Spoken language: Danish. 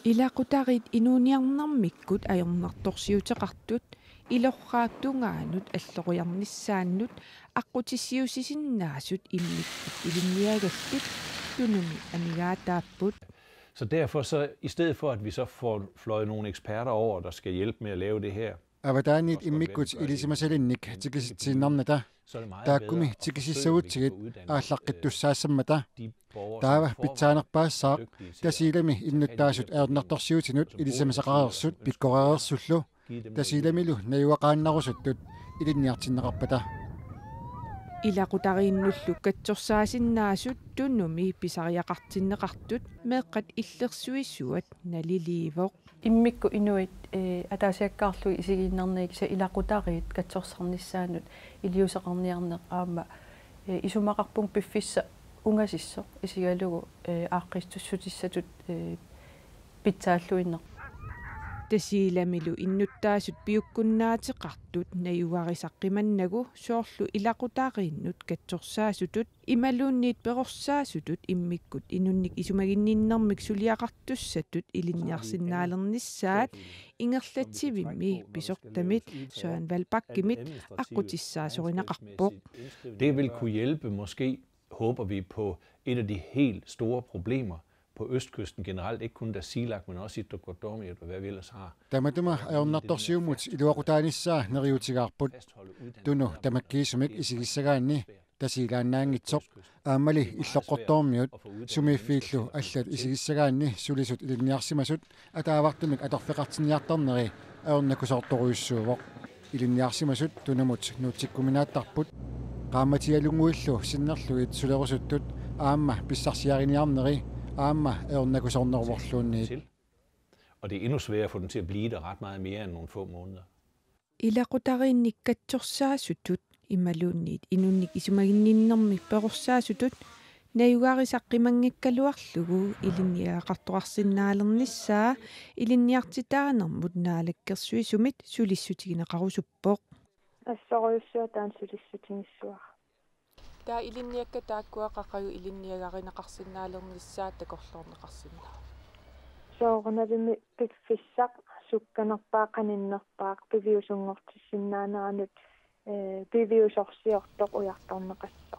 Ilaqutarit inuuniarnarmikkut ajornartorsiuteqartut ilorraattungaanut аллориарнissaannut аққутиссиусисиннаасут иммиккут илинниагаллит тунуми амигаатааппут. Så derfor så i stedet for at vi så får fløjet nogle eksperter over der skal hjælpe med at lave det her. Аватаанит иммиккут илисимасалинник тикиситсииннарната тааккуми тикисиссагутсигит ааллаққиттуссаассаммата таава питсаанерпаассаа тасилами иннуттаасут аернарторсиутинут илисимасақареерсут пиккореерсуллу тасиламилу наюақааннарусуттут илинниартиннеқарпата Илақутарииннуллу катсорсаасиннаасут туннуми писариақартиннеқартут меэққат иллерсуиссуат налиливоқ иммикку инуит атаасиаккаарлуи исигииннарнеги са илақутариит катсорсарнissaанут илиусеқарниарнеқ аама исумақарпун пиффисса унгасиссо исигалугу ааққистуссутиссатут питсааллуиннеқ тасиламилу иннуттаасут пиуккуннаатеқартут наюарисаққиманнагу соорлу илақутаарииннут катсорсаасутут ималуунниит перорсаасутут иммиккут инунник исумагинниннэрмик сулиақартуссатут илинниарсинаалернissaат ингерлатсивимми писортамит søan valbakkimit аққутиссаасоринақарпоқ. Det vil kunne hjælpe måske håber vi på et af de helt store problemer på østkysten generelt, ikke kun Tasiilaq, men også i Qaqortoq og hvad vi ellers har. Tamatuma aornartorsiumut iluaqutaanissa neriutigaarput tunu tamakkiisumik isigissagaanni tasiilaannaangitsoq aammali illoqqortoormiut sumiiffiillu allat isigissagaanni sulisut ilinniarsimasut ataavartumik atorfeqartiniartarneri aornakusortoruissuuvoq ilinniarsimasut tunumut nuutsikkuminaattarput qaamatialunguillu sinnerluit sulerusuttut aamma pissarsiariniarneri aamma aornakusornervorluunniit. Og det er endnu sværere at få den til at blive der ret meget mere end nogle få måneder. Ilaqutariinnik katsorsaasutut immaluunniit inunnik isumaginninnermik perorsaasutut nayugarisaqqimanngakkaluarlugu ilinniaqartoqarsinnaalernissaa ilinniartitaanermut naalakkersuisumit sulissutigineqarusuppoq. Assoriussua taan sulissutigissuar. Taa ilinniakka taakkuaqaqagu ilinniagarinaqarsinnaalernissaa takorlorneqarsinnaa. Soornalimi piffissaq sukkanerpaa qaninnerpaaq piviusungortissinnaaneraanut piviusorsiortoq ujartorneqasso.